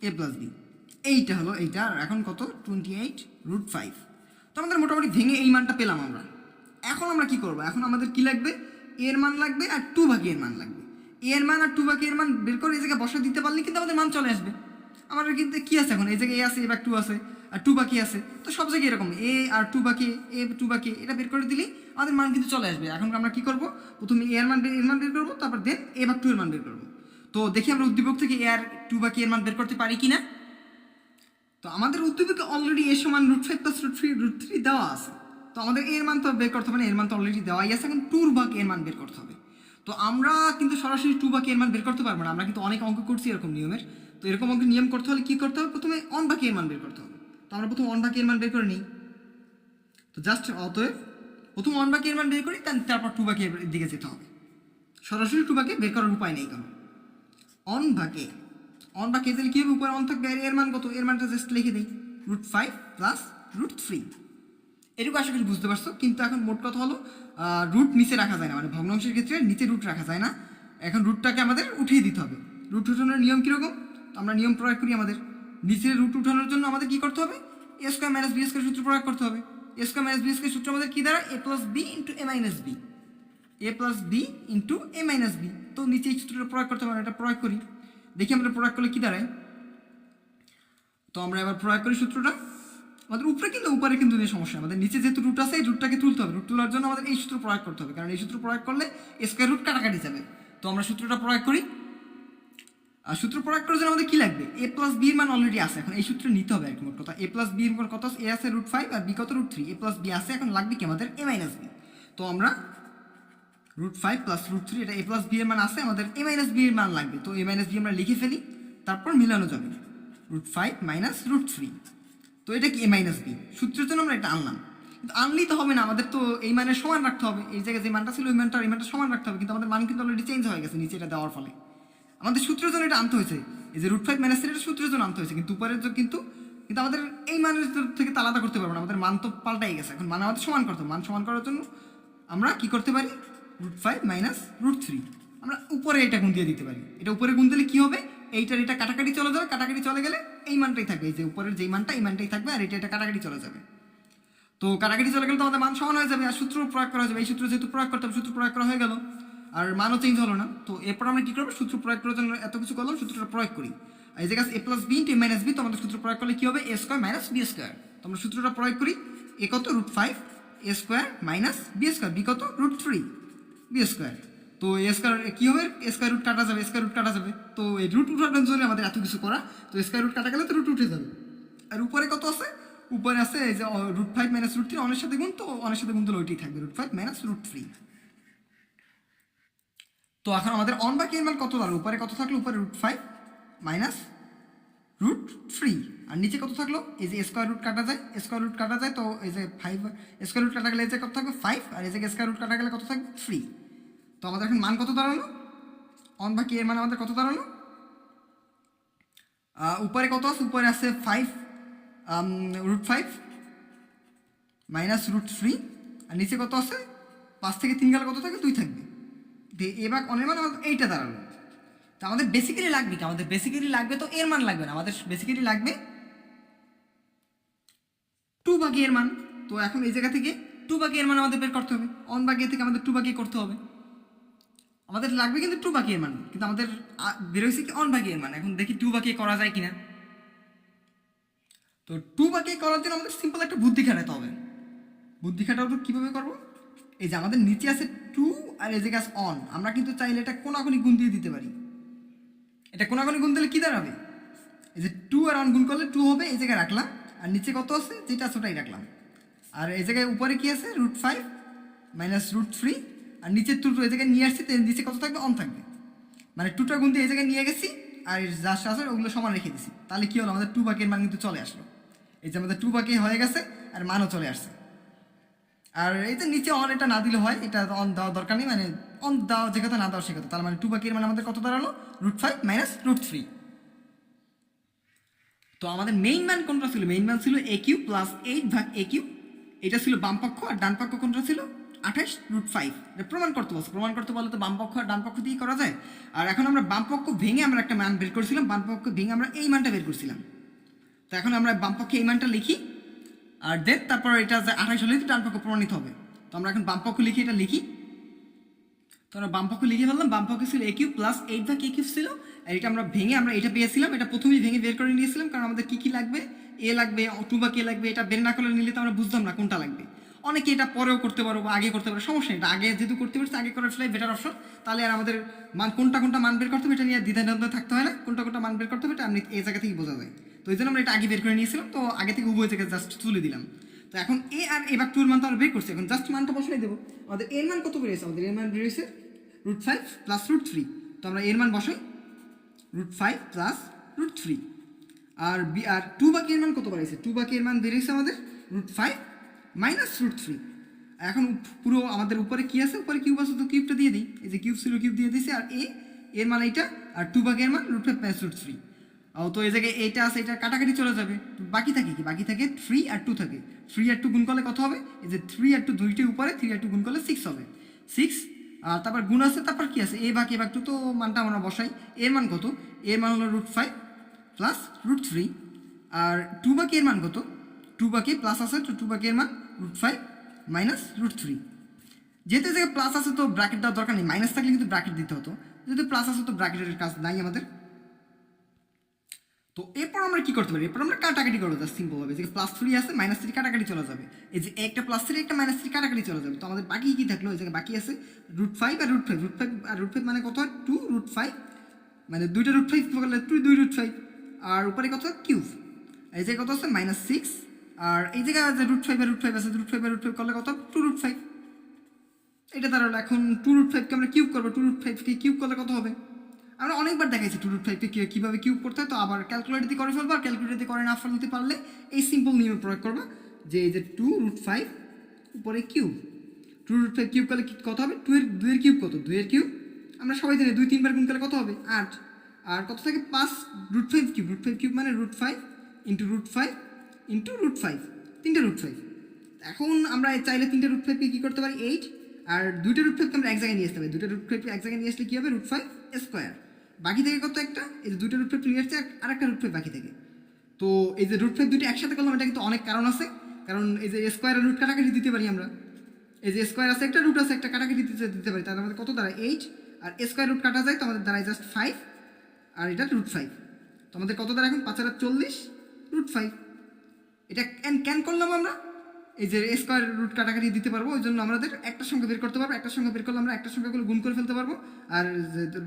এ প্লাস বি, এইটা হলো এইটা। আর এখন কত 28√5। তো আমাদের মোটামুটি ভেঙে এই মানটা পেলাম আমরা। এখন আমরা কি করব, এখন আমাদের কি লাগবে, এর মান লাগবে আর 2 ভাগে এর মান লাগবে। এর মান আর 2 ভাগে এর মান বের করে এই জায়গায় বসা দিতে পারলে কিন্তু আমাদের মান চলে আসবে। আমাদের কিন্তু কি আছে এখন, এই জায়গায় এ আছে, এ ভাগ 2 আছে, আর 2 বাকি আছে। তো সব জায়গায় এরকম এ আর 2 বাকি, এ 2 বাকি, এটা বের করে দিলেই আমাদের মান কিন্তু চলে আসবে। এখন আমরা কি করব, প্রথমে এর মান বের করবো, তারপর দেন এ ভাগ 2 এর মান বের করবো। তো দেখি আমরা উদ্দীপক থেকে এ আর 2 বাকি এর মান বের করতে পারি কিনা। তো আমাদের উদ্দীপকে অলরেডি এ সমান √5 প্লাস √3 দেওয়া আছে। তো আমাদের এর মান তো বের করতে হবে না, এর মান তো অলরেডি দেওয়াই আছে। এখন 2 ভাগ এর মান বের করতে হবে। তো আমরা কিন্তু সরাসরি 2 ভাগ এর মান বের করতে পারবো না, আমরা কিন্তু অনেক অঙ্ক করছি এরকম নিয়মের। তো এরকম অঙ্ক নিয়ম করতে হলে কি করতে হবে, প্রথমে অন ভাগ এর মান বের করতে হবে। তো আমরা প্রথমে অন ভাগ এর মান বের করে নিই। তো জাস্ট অতএব প্রথম অন ভাগ এর মান বের করি, তারপর 2 ভাগ এর দিকে যেতে হবে। সরাসরি 2 ভাগে বের করার উপায় নেই কোনো। অন ভাগে, অন ভাগে দিলে কি হবে, উপরে অন থাকবে, এর মান কত, এর মানটা জাস্ট লিখে দিই √5 প্লাস √3। এটুকু আশা করি বুঝতে পারছো। কিন্তু এখন মোট কথা হলো রুট নিচে রাখা যায় না, মানে ভগ্নাংশের ক্ষেত্রে নিচে রুট রাখা যায় না। এখন রুটটাকে আমাদের উঠিয়ে দিতে হবে। রুট উঠানোর নিয়ম কীরকম, আমরা নিয়ম প্রয়োগ করি। আমাদের নিচের রুট উঠানোর জন্য আমাদের কী করতে হবে, a square minus b square সূত্র প্রয়োগ করতে হবে। A square minus b square সূত্র আমাদের কী দ্বারা, এ plus b into a minus B, a plus b into a minus b. তো নিচে এই সূত্রটা প্রয়োগ করতে হবে, এটা প্রয়োগ করি। দেখি আমরা প্রয়োগ করলে কী দাঁড়ায়। তো আমরা এবার প্রয়োগ করি সূত্রটা। আমাদের উপরে কিন্তু উপরে কিন্তু সমস্যা, আমাদের নিচে যেহেতু রুট আছে এই রুটটাকে তুলতে হবে। রুট তোলার জন্য আমাদের এই সূত্র প্রয়োগ করতে হবে, কারণ এই সূত্র প্রয়োগ করলে স্কোয়ার রুট কাটাকাটি যাবে। তো আমরা সূত্রটা প্রয়োগ করি। আর সূত্র প্রয়োগ করার জন্য আমাদের কি লাগবে, এ প্লাস বি এর মান অলরেডি আছে, এখন এই সূত্র নিতে হবে আর কি। মোট কথা এ প্লাস বি এর মান কত, এ আছে √5 আর বি কত √3, এ প্লাস বি আছে, এখন লাগবে কি আমাদের এ মাইনাস বি। তো আমরা √5 প্লাস √3, এটা এ প্লাস বি এর মান আছে, আমাদের এ মাইনাস বি এর মান লাগবে। তো এ মাইনাস বি আমরা লিখে ফেলি, তারপর মিলানো যাবে √5 মাইনাস √3। তো এটা কি এ মাইনাস বি, সূত্রের জন্য আমরা এটা আনলাম। কিন্তু আনলেই তো হবে না, আমাদের তো এই মানের সমান রাখতে হবে। এই জায়গায় যে মানটা ছিল ওই মানটা এই মানটা সমান রাখতে হবে, কিন্তু আমাদের মান কিন্তু অলরেডি চেঞ্জ হয়ে গেছে নিচে এটা দেওয়ার ফলে। আমাদের সূত্রের জন্য এটা আনতে হয়েছে, এই যে √5 মাইনাস এটা সূত্রের জন্য আনতে হয়েছে, কিন্তু উপরের কিন্তু কিন্তু আমাদের এই মানের থেকে তো আলাদা করতে পারবো না, আমাদের মান তো পাল্টাই গেছে। এখন মান আমাদের সমান করতে হবে, মান সমান করার জন্য আমরা কি করতে পারি, √5 মাইনাস √3 আমরা উপরে এটা গুণ দিয়ে দিতে পারি। এটা উপরে গুণ দিলে কি হবে, এইটার এটা কাটাকাটি চলে যাবে, কাটাকাটি চলে গেলে এই মানটাই থাকবে, এই যে উপরের যেই মানটা এই মানটাই থাকবে, আর এটা কাটাকাটি চলে যাবে। তো কাটাকাটি চলে গেলে তো আমাদের মান সমান হয়ে যাবে, আর সূত্র প্রয়োগ করা যাবে। এই সূত্র যেহেতু প্রয়োগ করতে হবে, সূত্র প্রয়োগ করা হয়ে গেল, আর মানও চেঞ্জ হলো না। তো এরপর আমরা কী করবো, সূত্র প্রয়োগ করার জন্য এত কিছু করলাম, সূত্রটা প্রয়োগ করি। আর এই জায়গায় a plus b into a minus b, তো আমাদের সূত্র প্রয়োগ করলে কী হবে, a square minus b square. তো আমরা সূত্রটা প্রয়োগ করি, এ কত √5 a square minus b square, b কত √3 বি স্কোয়ার। তো এ স্কোয়ার কী হবে, স্কোয়ার রুট কাটা যাবে, স্কোয়ার রুট কাটা যাবে। তো এই রুট উঠানোর জন্য আমাদের এত কিছু করা। তো স্কোয়ার রুট কাটা গেলে তো রুট উঠে যাবে। আর উপরে কত আছে, উপরে আছে এই যে √5 মাইনাস √3, অনেক সাথে গুণ, তো অনেক সাথে গুণ দিলে ওইটাই থাকবে √5 মাইনাস √3। তো এখন আমাদের অন বাকি এর মান কত দাঁড়ালো, উপরে কত থাকলো, উপরে √5 মাইনাস √3, আর নিচে কত থাকলো, এই যে স্কোয়ার রুট কাটা যায়, স্কোয়ার রুট কাটা যায়, তো এই যে 5 স্কোয়ার রুট কাটা গেলে এই যে কত থাকবে 5, আর এই যে স্কোয়ার রুট কাটা গেলে কত থাকবে 3। তো আমাদের এখন মান কত দাঁড়ালো, অন বা কি এর মান আমাদের কত দাঁড়ালো, উপরে কত আছে, উপরে আছে 5 √5 মাইনাস √3, আর নিচে কত আছে 5 থেকে 3 গেলে কত থাকবে 2 থাকবে। এবার অনের মান আমাদের এইটা দাঁড়ালো। তো আমাদের বেসিক্যালি লাগবে কি, আমাদের বেসিক্যালি লাগবে তো এর মান লাগবে না, আমাদের বেসিক্যালি লাগবে 2 ভাগে এর মান। তো এখন এই জায়গা থেকে 2 ভাগে এর মান আমাদের বের করতে হবে, অন ভাগে থেকে আমাদের 2 ভাগে করতে হবে, আমাদের লাগবে কিন্তু 2 ভাগে এর মান, কিন্তু আমাদের বেরোইছে কি অন ভাগে এর মান। এখন দেখি 2 ভাগে করা যায় কিনা। তো 2 ভাগে করার জন্য আমাদের সিম্পল একটা বুদ্ধি খাটাতে হবে। বুদ্ধি খাটাবো কীভাবে করবো, এই যে আমাদের নিচে আছে 2 আর এই জায়গায় অন, আমরা কিন্তু চাইলে এটা কোনাকুনি গুণ দিয়ে দিতে পারি। এটা কোনাকুনি গুণ দিলে কী দাঁড়াবে, এই যে 2 আর অন গুণ করলে 2 হবে, এই জায়গায় রাখলাম, আর নিচে কত আছে যেটা আছে ওটাই রাখলাম, আর এই জায়গায় উপরে কি আছে √5 মাইনাস √3, আর নিচে 2 এই জায়গায় নিয়ে আসছি, তো নিচে কত থাকবে অন থাকবে, মানে 2টা গুণ দিয়ে এই জায়গায় নিয়ে গেছি, আর যা আছে ওগুলো সমান রেখে দিছি। তাহলে কী হলো, আমাদের 2 ভাগের মান কিন্তু চলে আসলো, এই যে আমাদের 2 ভাগে হয়ে গেছে আর মানও চলে আসছে। আর এই যে নিচে অন এটা না দিলে হয়, এটা অন দেওয়া দরকার নেই, মানে অন দেওয়া যে কথা না দেওয়া সে কথা। তার মানে 2 ভাগের মানে আমাদের কত দাঁড়ালো √5 মাইনাস √3। তো আমাদের মেইন মান কোনটা ছিল, মেইন মান ছিল a কিউব প্লাস 8 ভাগ a কিউব, এটা ছিল বাম পক্ষ, আর ডান পক্ষ কোনটা ছিল 28 √5। এটা প্রমাণ করতে বলছে, প্রমাণ করতে বললে তো বাম পক্ষ আর ডান পক্ষ দিয়ে করা যায়। আর এখন আমরা বাম পক্ষ ভেঙে আমরা একটা মান বের করেছিলাম, বাম পক্ষ ভেঙে আমরা এই মানটা বের করছিলাম। তো এখন আমরা বাম পক্ষে এই মানটা লিখি, আর দেন তারপর এটা যে 28 হলে ডান পক্ষ প্রমাণিত হবে। তো আমরা এখন বাম পক্ষ লিখি, এটা লিখি, তো আমরা বাম পক্ষ লিখে ফেললাম। বাম পক্ষে ছিল a কিউব প্লাস 8 ভাগ a কিউব ছিল, আর এটা আমরা ভেঙে আমরা এটা পেয়েছিলাম, এটা প্রথমেই ভেঙে বের করে নিয়েছিলাম, কারণ আমাদের কী কী লাগবে, এ লাগবে 2 ভাগ a লাগবে, এটা বের না করে নিলে তো আমরা বুঝতাম না কোনটা লাগবে। অনেকে এটা পরেও করতে পারো বা আগে করতে পারো, সমস্যা নেই, এটা আগে যেহেতু করতে পারছি আগে করে ফেলাই বেটার অপশন। তাহলে আর আমাদের মান কোনটা কোনটা মান বের করতে হবে এটা নিয়ে দ্বিধাদ্বন্দ্ব থাকতে হয় না, কোনটা কোনটা মান বের করতে হবে এটা আমি এই জায়গা থেকে বোঝা যায়। তো এই জন্য আমরা এটা আগে বের করে নিয়েছিলাম, তো আগে থেকে উভয় জায়গায় জাস্ট তুলে দিলাম। তো এখন এ আর এ ভাগ 2 এর মান তো আমরা বের করছি, এখন জাস্ট মানটা বসাই দেবো। আমাদের এর মান কত বেরিয়েছে, আমাদের এর মান বেরিয়েছে √5 প্লাস √3। তো আমরা এর মান বসাই √5 প্লাস √3, আর 2 ভাগের মান কত বেরিয়েছে, 2 ভাগের মান বেরিয়েছে আমাদের √5 মাইনাস √3। এখন পুরো আমাদের উপরে কি আছে, উপরে কিউব আছে, তো কিউবটা দিয়ে দিই, এই যে কিউব ছিল কিউব দিয়ে দিয়েছি, আর এর মান এইটা, আর 2 ভাগের মান √5 মাইনাস √3। তো এই জায়গায় এইটা আছে, এটা কাটাকাটি চলে যাবে, বাকি থাকে কি, বাকি থাকে 3 আর 2 থাকে। 3 আর 2 গুণ করলে কত হবে, এই যে 3 আর 2 দুইটি উপরে, 3 আর 2 গুণ করলে 6 হবে, 6। আর তারপর গুণ আছে, তারপর কি আছে এ ভাগ 2, তো মানটা আমরা বসাই, এর মান কত, এর মান হলো √5 প্লাস √3, আর 2 ভাগ এর মান কত, 2 ভাগে প্লাস আছে, তো 2 ভাগের মান √5 মাইনাস √3। যেহেতু এই জায়গায় প্লাস আছে তো ব্র্যাকেট দেওয়ার দরকার নেই, মাইনাস থাকলে কিন্তু ব্র্যাকেট দিতে হতো, যেহেতু প্লাস আছে তো ব্র্যাকেটের কাজ নাই আমাদের। তো এরপর আমরা কি করতে পারি, এরপর আমরা কাটাকাটি করবো, জাস্ট সিম্পল হবে, যে +3 আছে -3 কাটাকাটি চলে যাবে, এই যে একটা +3 একটা -3 কাটাকাটি চলে যাবে। তো আমাদের বাকি কি থাকলো, এই জায়গায় বাকি আছে √5 আর √5 মানে কত হয় 2 √5, মানে দুইটা √5 করলে 2 √5, আর উপরে কত কিউব, এই জায়গায় কত আছে -6, আর এই জায়গায় যে √5 আর √5 আছে, √5 আর √5 করলে কত 2 √5। এটা দাঁড়ালো, এখন 2 √5 কে আমরা কিউব করবো, 2 √5 কে কিউব করলে কত হবে, আমরা অনেকবার দেখাইছি 2 √5 কে কীভাবে কিউব করতে হয়। তো আবার ক্যালকুলেটর দিয়ে করে ফেলবো, আর ক্যালকুলেটর দিয়ে করে না ফেলতে পারলে এই সিম্পল নিয়ম প্রয়োগ করবো, যে এই যে 2 √5 উপরে কিউব, 2 √5 কিউব করলে কত হবে, 2 এর কিউব কত, 2 এর কিউব আমরা সবাই জানি 2 3 বার গুণ করলে কত হবে 8, আর কত থাকে 5 √5 কিউব, √5 কিউব মানে √5 ইন্টু √5 ইন্টু √5, 3টে √5। এখন আমরা চাইলে 3টে √5 কে কী করতে পারি 8, আর 2টে √5 কে আমরা এক জায়গায় নিয়ে আসতে পারি, 2টে √5 এক জায়গায় নিয়ে আসলে কী হবে √5 স্কোয়ার, বাকি থেকে কত একটা, এই যে 2টে √5 নিয়ে আসছে আর একটা √5 বাকি থেকে। তো এই যে √5 দুটো একসাথে করলাম, এটা কিন্তু অনেক কারণ আছে, কারণ এই যে স্কোয়ারের রুট কাটাকাটি দিতে পারি আমরা, এই যে স্কোয়ার আছে একটা, রুট আছে একটা, কাটাকাটি দিতে পারি, তাহলে আমাদের কত দাঁড়ায় 8, আর স্কোয়ার রুট কাটা যায় তো আমাদের দাঁড়ায় জাস্ট 5, আর এটা √5। তো আমাদের কত দাঁড়ায় এখন 5 আর 40 √5। এটা ক্যান করলাম আমরা, এই যে স্কোয়ার রুট কাটাকাটি দিতে পারবো, ওই জন্য আমাদের একটা সংখ্যা বের করতে পারবো, একটা সংখ্যা বের করলে আমরা একটা সংখ্যাগুলো গুণ করে ফেলতে পারবো, আর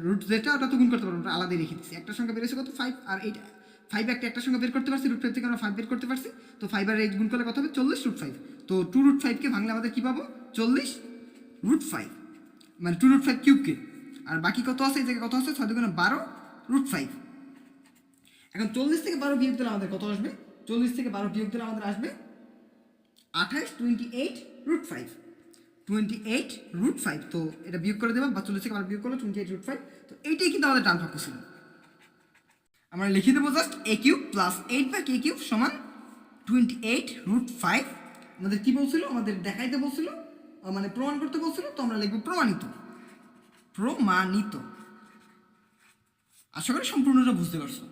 রুট যেটা ওটা তো গুণ করতে পারবো, আমরা আলাদাই রেখে দিচ্ছি। একটা সংখ্যা বেরিয়েছে কত 5, আর 8 5 একটা সংখ্যা বের করতে পারছি, √5 থেকে আমরা 5 বের করতে পারছি, তো 5 আর 8 গুণ করলে কত হবে 40 √5। তো 2 √5 কে ভাঙলে আমাদের কী পাবো 40 √5, মানে 2 √5 কিউবকে, আর বাকি কত আছে এই জায়গায় কত আছে 6 × 12 √5। এখন 40 থেকে 12 বিয়োগ দিলে আমাদের কত আসবে? 40 থেকে 12 বিয়োগ দিলে আমাদের আসবে 28, 28 রুট 5, 28 রুট 5। তো এটা বিয়োগ করে দেবা, বা 40 থেকে 12 বিয়োগ করলে 28 রুট 5। তো এইটাই কিন্তু আমাদের ডান পক্ষ ছিল। আমরা লিখে দেবো just a cube plus 8/k cube সমান 28 রুট 5। আমাদের কি বলছিল? আমাদের দেখাইতে বলছিল, মানে প্রমাণ করতে বলছিল। তো আমরা লিখবো প্রমাণিত। প্রমাণিত। আশা করি সম্পূর্ণটা বুঝতে পারছো।